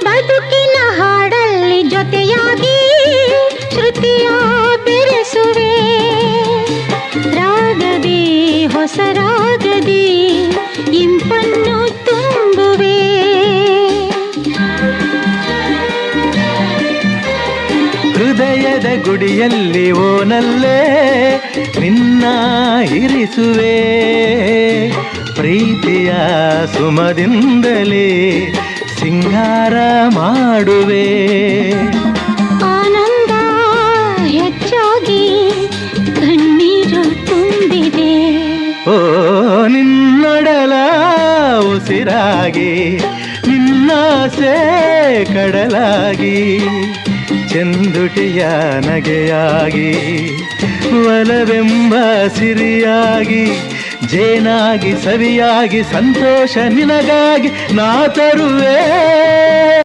ಬದುಕಿನ ಹಾಡಲ್ಲಿ ಜೊತೆಯಾಗಿ ಶ್ರುತಿಯ ಬೆರೆಸುವೆ ರಾಗದಿ ಹೊಸ ರಾಗದಿ ಇಂಪನ್ನು ತುಂಬುವೆ ಹೃದಯದ ಗುಡಿಯಲ್ಲಿ ಓನಲ್ಲೇ ನಿನ್ನ ಇರಿಸುವೆ ಪ್ರೀತಿಯ ಸುಮದಿಂದಲೇ ಸಿಂಗಾರ ಮಾಡುವೆ ಆನಂದ ಹೆಚ್ಚಾಗಿ ಕಣ್ಣೀರು ತುಂಬಿದೆ ಓ ನಿನ್ನೊಡಲ ಉಸಿರಾಗಿ ನಿನ್ನಾಸೆ ಕಡಲಾಗಿ ಚೆಂದುಟಿಯ ನಗೆಯಾಗಿ ಒಲವೆಂಬ ಸಿರಿಯಾಗಿ ಜೇನಾಗಿ ಸವಿಯಾಗಿ ಸಂತೋಷ ನಿನಗಾಗಿ ನಾ ತರುವೆ